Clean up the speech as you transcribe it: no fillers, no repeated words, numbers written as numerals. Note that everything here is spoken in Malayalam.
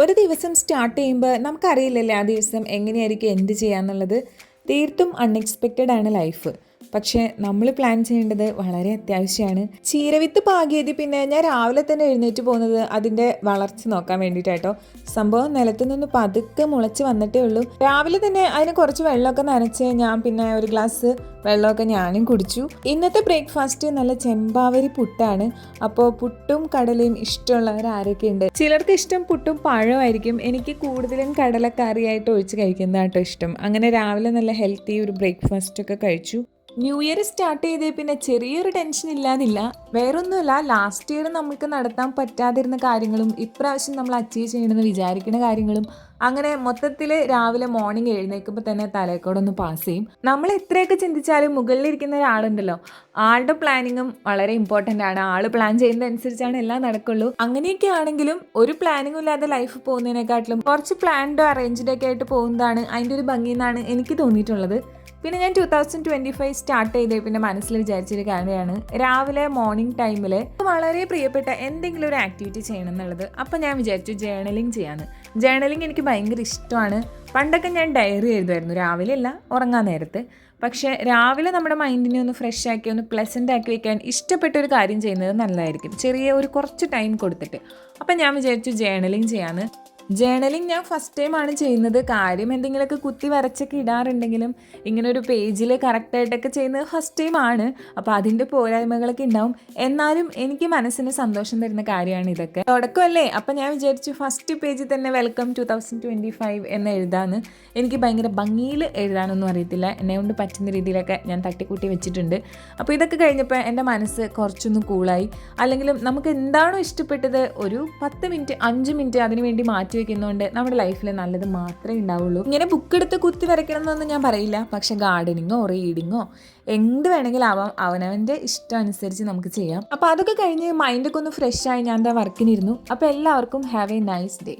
ഒരു ദിവസം സ്റ്റാർട്ട് ചെയ്യുമ്പോൾ നമുക്കറിയില്ലല്ലേ ആ ദിവസം എങ്ങനെയായിരിക്കും എൻഡ് ചെയ്യാന്നുള്ളത്. തീർത്തും അൺഎക്സ്പെക്റ്റഡ് ആണ് ലൈഫ്. പക്ഷേ നമ്മൾ പ്ലാൻ ചെയ്യേണ്ടത് വളരെ അത്യാവശ്യമാണ്. ചീരവിത്ത് പാകിയത് പിന്നെ ഞാൻ രാവിലെ തന്നെ എഴുന്നേറ്റ് പോകുന്നത് അതിൻ്റെ വളർച്ച നോക്കാൻ വേണ്ടിയിട്ടാട്ടോ. സംഭവം നിലത്തു നിന്ന് പതുക്കെ മുളച്ച് വന്നിട്ടേ ഉള്ളൂ. രാവിലെ തന്നെ അതിന് കുറച്ച് വെള്ളമൊക്കെ നനച്ച് ഞാൻ പിന്നെ ഒരു ഗ്ലാസ് വെള്ളമൊക്കെ ഞാനും കുടിച്ചു. ഇന്നത്തെ ബ്രേക്ക്ഫാസ്റ്റ് നല്ല ചെമ്പാവരി പുട്ടാണ്. അപ്പോൾ പുട്ടും കടലയും ഇഷ്ടമുള്ളവർ ആരൊക്കെ ഉണ്ട്? ചിലർക്ക് ഇഷ്ടം പുട്ടും പഴമായിരിക്കും. എനിക്ക് കൂടുതലും കടലക്കറിയായിട്ട് ഒഴിച്ച് കഴിക്കുന്നതാട്ടോ ഇഷ്ടം. അങ്ങനെ രാവിലെ നല്ല ഹെൽത്തി ഒരു ബ്രേക്ക്ഫാസ്റ്റ് ഒക്കെ കഴിച്ചു. ന്യൂ ഇയർ സ്റ്റാർട്ട് ചെയ്തേ പിന്നെ ചെറിയൊരു ടെൻഷൻ ഇല്ലാതില്ല. വേറൊന്നുമല്ല, ലാസ്റ്റ് ഇയർ നമുക്ക് നടത്താൻ പറ്റാതിരുന്ന കാര്യങ്ങളും ഇപ്രാവശ്യം നമ്മൾ അച്ചീവ് ചെയ്യണമെന്ന് വിചാരിക്കുന്ന കാര്യങ്ങളും അങ്ങനെ മൊത്തത്തിൽ രാവിലെ മോർണിംഗ് എഴുന്നേൽക്കുമ്പോൾ തന്നെ തലക്കോടൊന്ന് പാസ് ചെയ്യും. നമ്മൾ എത്രയൊക്കെ ചിന്തിച്ചാലും മുകളിലിരിക്കുന്ന ഒരാളുണ്ടല്ലോ, ആളുടെ പ്ലാനിങ്ങും വളരെ ഇമ്പോർട്ടൻ്റ് ആണ്. ആൾ പ്ലാൻ ചെയ്യുന്നതനുസരിച്ചാണ് എല്ലാം നടക്കുള്ളൂ. അങ്ങനെയൊക്കെ ആണെങ്കിലും ഒരു പ്ലാനിങ്ങും ഇല്ലാതെ ലൈഫ് പോകുന്നതിനെക്കാട്ടിലും കുറച്ച് പ്ലാൻഡോ അറേഞ്ച്ഡോ ഒക്കെ ആയിട്ട് പോകുന്നതാണ് അതിൻ്റെ ഒരു ഭംഗി എന്നാണ് എനിക്ക് തോന്നിയിട്ടുള്ളത്. പിന്നെ ഞാൻ 2025 സ്റ്റാർട്ട് ചെയ്തേ പിന്നെ മനസ്സിൽ വിചാരിച്ചൊരു കാര്യമാണ് രാവിലെ മോർണിംഗ് ടൈമിൽ വളരെ പ്രിയപ്പെട്ട എന്തെങ്കിലും ഒരു ആക്ടിവിറ്റി ചെയ്യണം എന്നുള്ളത്. അപ്പോൾ ഞാൻ വിചാരിച്ചു ജേർണലിങ് ചെയ്യാമെന്ന്. ജേർണലിങ് എനിക്ക് ഭയങ്കര ഇഷ്ടമാണ്. പണ്ടൊക്കെ ഞാൻ ഡയറി എഴുതുമായിരുന്നു, രാവിലെ അല്ല ഉറങ്ങാൻ നേരത്ത്. പക്ഷേ രാവിലെ നമ്മുടെ മൈൻഡിനെ ഒന്ന് ഫ്രഷ് ആക്കി ഒന്ന് പ്ലസൻ്റ് ആക്കി വെക്കാൻ ഇഷ്ടപ്പെട്ട ഒരു കാര്യം ചെയ്യുന്നത് നല്ലതായിരിക്കും, ചെറിയ ഒരു കുറച്ച് ടൈം കൊടുത്തിട്ട്. അപ്പം ഞാൻ വിചാരിച്ചു ജേർണലിങ് ചെയ്യാമെന്ന്. ജേർണലിങ് ഞാൻ ഫസ്റ്റ് ടൈമാണ് ചെയ്യുന്നത്. കാര്യം എന്തെങ്കിലുമൊക്കെ കുത്തി വരച്ചൊക്കെ ഇടാറുണ്ടെങ്കിലും ഇങ്ങനെ ഒരു പേജിൽ കറക്റ്റായിട്ടൊക്കെ ചെയ്യുന്നത് ഫസ്റ്റ് ടൈമാണ്. അപ്പോൾ അതിൻ്റെ പോരായ്മകളൊക്കെ ഉണ്ടാവും. എന്നാലും എനിക്ക് മനസ്സിന് സന്തോഷം തരുന്ന കാര്യമാണ് ഇതൊക്കെ. തുടക്കമല്ലേ, അപ്പം ഞാൻ വിചാരിച്ചു ഫസ്റ്റ് പേജിൽ തന്നെ വെൽക്കം 2025 എന്ന് എഴുതാമെന്ന്. എനിക്ക് ഭയങ്കര ഭംഗിയിൽ എഴുതാനൊന്നും അറിയത്തില്ല, എന്നെ കൊണ്ട് പറ്റുന്ന രീതിയിലൊക്കെ ഞാൻ തട്ടിക്കൂട്ടി വെച്ചിട്ടുണ്ട്. അപ്പോൾ ഇതൊക്കെ കഴിഞ്ഞപ്പോൾ എൻ്റെ മനസ്സ് കുറച്ചൊന്ന് കൂളായി. അല്ലെങ്കിലും നമുക്ക് എന്താണോ ഇഷ്ടപ്പെട്ടത് ഒരു 10 മിനിറ്റ് 5 മിനിറ്റ് അതിന് വേണ്ടി മാറ്റി വെക്കുന്നതുകൊണ്ട് നമ്മുടെ ലൈഫിൽ നല്ലത് മാത്രമേ ഉണ്ടാവുള്ളൂ. ഇങ്ങനെ ബുക്ക് എടുത്ത് കുത്തി വരയ്ക്കണം എന്നൊന്നും ഞാൻ പറയില്ല. പക്ഷെ ഗാർഡനിങ്ങോ റീഡിങ്ങോ എന്ത് വേണമെങ്കിലും ആവാം, അവനവൻ്റെ ഇഷ്ടം അനുസരിച്ച് നമുക്ക് ചെയ്യാം. അപ്പോൾ അതൊക്കെ കഴിഞ്ഞ് മൈൻഡൊക്കെ ഒന്ന് ഫ്രഷ് ആയി ഞാൻ എന്താ വർക്കിനിരുന്നു. അപ്പോൾ എല്ലാവർക്കും ഹാവ് എ നൈസ് ഡേ.